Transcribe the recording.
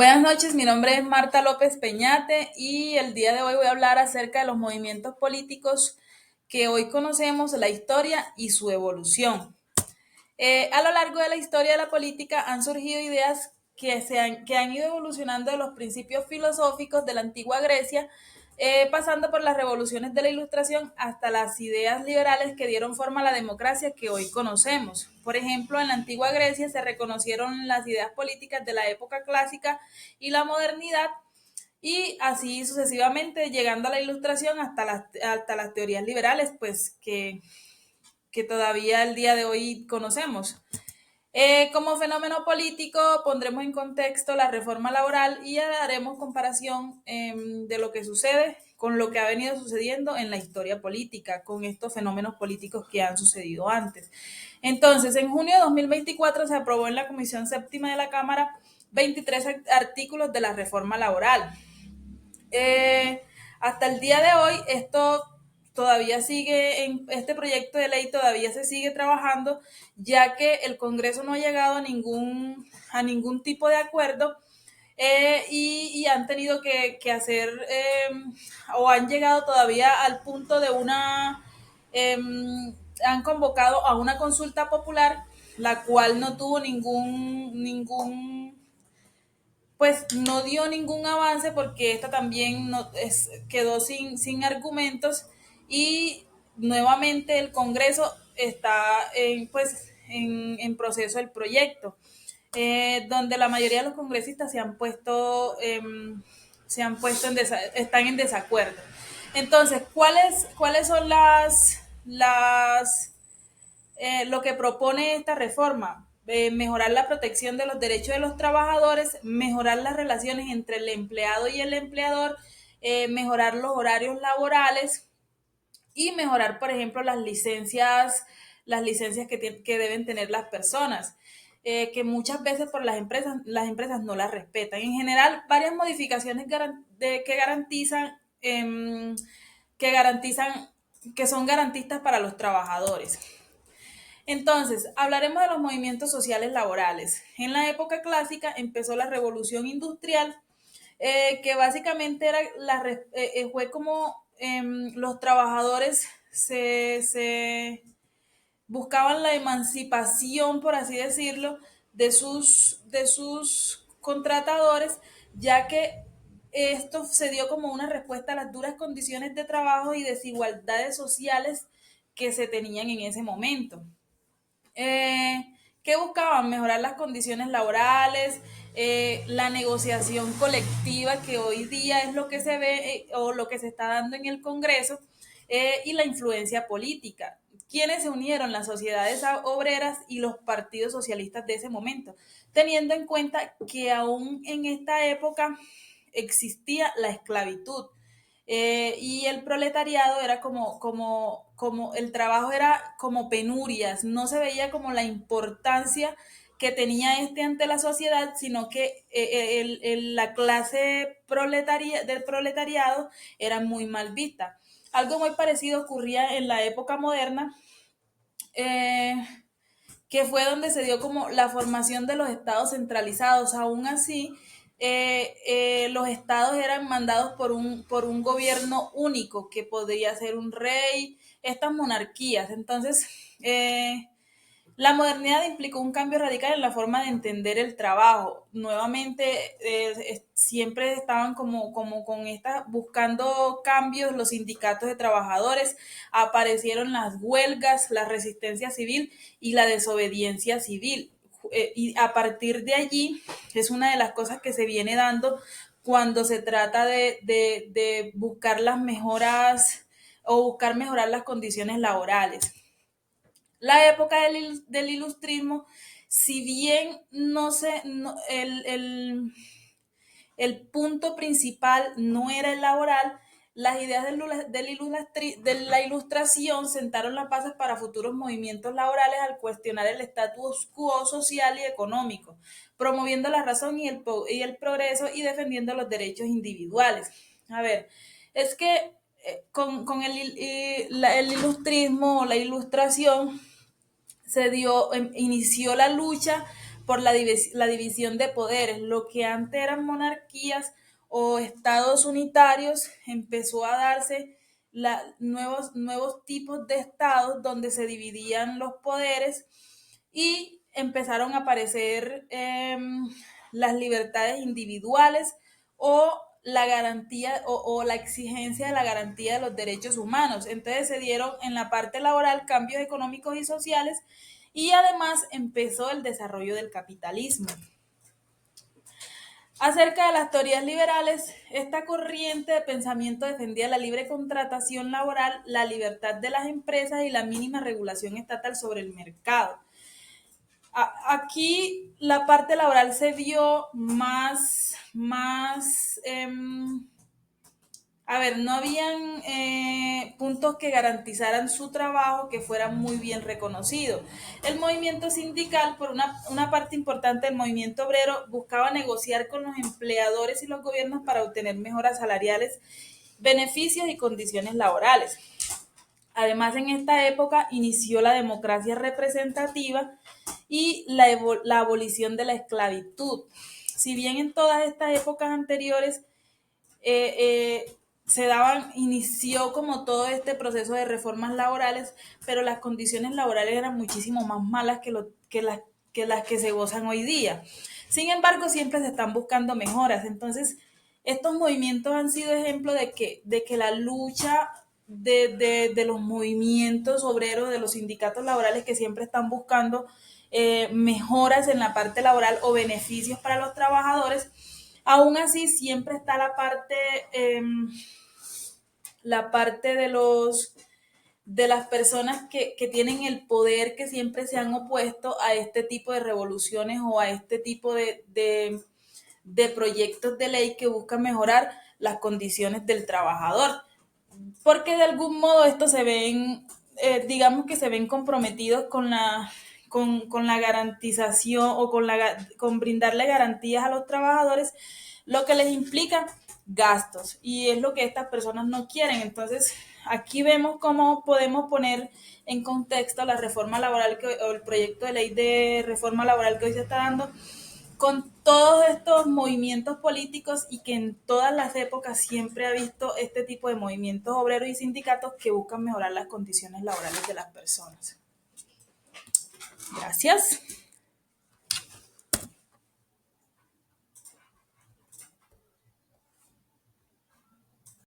Buenas noches, mi nombre es Marta López Peñate y el día de hoy voy a hablar acerca de los movimientos políticos que hoy conocemos, la historia y su evolución. A lo largo de la historia de la política han surgido ideas que han ido evolucionando de los principios filosóficos de la antigua Grecia, pasando por las revoluciones de la Ilustración hasta las ideas liberales que dieron forma a la democracia que hoy conocemos. Por ejemplo, en la antigua Grecia se reconocieron las ideas políticas de la época clásica y la modernidad, y así sucesivamente, llegando a la Ilustración hasta las teorías liberales, pues que todavía el día de hoy conocemos. Como fenómeno político pondremos en contexto la reforma laboral y haremos comparación de lo que sucede con lo que ha venido sucediendo en la historia política, con estos fenómenos políticos que han sucedido antes. Entonces, en junio de 2024 se aprobó en la Comisión Séptima de la Cámara 23 artículos de la reforma laboral. Eh, Hasta el día de hoy, este proyecto de ley todavía se sigue trabajando, ya que el Congreso no ha llegado a ningún tipo de acuerdo, y han tenido que hacer, o han llegado todavía al punto de eh, han convocado a una consulta popular, la cual no tuvo pues no dio ningún avance porque esta también quedó sin argumentos, y nuevamente el Congreso está en proceso el proyecto, donde la mayoría de los congresistas están en desacuerdo. Entonces, ¿cuáles son lo que propone esta reforma? Mejorar la protección de los derechos de los trabajadores, mejorar las relaciones entre el empleado y el empleador, mejorar los horarios laborales y mejorar, por ejemplo, las licencias que deben tener las personas, que muchas veces por las empresas no las respetan. En general, varias modificaciones que garantizan, que son garantistas para los trabajadores. Entonces, hablaremos de los movimientos sociales laborales. En la época clásica empezó la revolución industrial, que básicamente fue como los trabajadores se buscaban la emancipación, por así decirlo, de sus contratadores, ya que esto se dio como una respuesta a las duras condiciones de trabajo y desigualdades sociales que se tenían en ese momento. eh, que buscaban mejorar las condiciones laborales, la negociación colectiva, que hoy día es lo que se ve, o lo que se está dando en el Congreso, y la influencia política. ¿Quiénes se unieron? Las sociedades obreras y los partidos socialistas de ese momento, teniendo en cuenta que aún en esta época existía la esclavitud, y el proletariado era como el trabajo era como penurias, no se veía como la importancia que tenía este ante la sociedad, sino que la clase del proletariado era muy mal vista. Algo muy parecido ocurría en la época moderna, eh, que fue donde se dio como la formación de los estados centralizados. Aún así, los estados eran mandados por un gobierno único, que podría ser un rey, estas monarquías. Entonces, la modernidad implicó un cambio radical en la forma de entender el trabajo. Nuevamente, siempre estaban como con esta, buscando cambios los sindicatos de trabajadores, aparecieron las huelgas, la resistencia civil y la desobediencia civil. Y a partir de allí es una de las cosas que se viene dando cuando se trata de buscar las mejoras o buscar mejorar las condiciones laborales. La época del ilustrismo, si bien no se, no, el punto principal no era el laboral, las ideas de la ilustración sentaron las bases para futuros movimientos laborales al cuestionar el status quo social y económico, promoviendo la razón y el progreso y defendiendo los derechos individuales. A ver, es que con el ilustrismo o la ilustración inició la lucha por la división de poderes. Lo que antes eran monarquías o estados unitarios, empezó a darse nuevos tipos de estados donde se dividían los poderes y empezaron a aparecer las libertades individuales o la garantía o la exigencia de la garantía de los derechos humanos. Entonces se dieron en la parte laboral cambios económicos y sociales y además empezó el desarrollo del capitalismo. Acerca de las teorías liberales, esta corriente de pensamiento defendía la libre contratación laboral, la libertad de las empresas y la mínima regulación estatal sobre el mercado. Aquí la parte laboral se vio no habían puntos que garantizaran su trabajo, que fueran muy bien reconocidos. El movimiento sindical, por una parte importante del movimiento obrero, buscaba negociar con los empleadores y los gobiernos para obtener mejoras salariales, beneficios y condiciones laborales. Además, en esta época inició la democracia representativa y la abolición de la esclavitud. Si bien en todas estas épocas anteriores inició como todo este proceso de reformas laborales, pero las condiciones laborales eran muchísimo más malas que las que se gozan hoy día. Sin embargo, siempre se están buscando mejoras. Entonces, estos movimientos han sido ejemplo de que la lucha de los movimientos obreros, de los sindicatos laborales que siempre están buscando mejoras en la parte laboral o beneficios para los trabajadores, aún así siempre está la parte de las personas que tienen el poder, que siempre se han opuesto a este tipo de revoluciones o a este tipo de proyectos de ley que buscan mejorar las condiciones del trabajador. Porque de algún modo estos se ven, digamos que se ven comprometidos con la garantización o con brindarle garantías a los trabajadores, lo que les implica gastos, y es lo que estas personas no quieren. Entonces, aquí vemos cómo podemos poner en contexto la reforma laboral o el proyecto de ley de reforma laboral que hoy se está dando con todos estos movimientos políticos, y que en todas las épocas siempre ha visto este tipo de movimientos obreros y sindicatos que buscan mejorar las condiciones laborales de las personas. Gracias.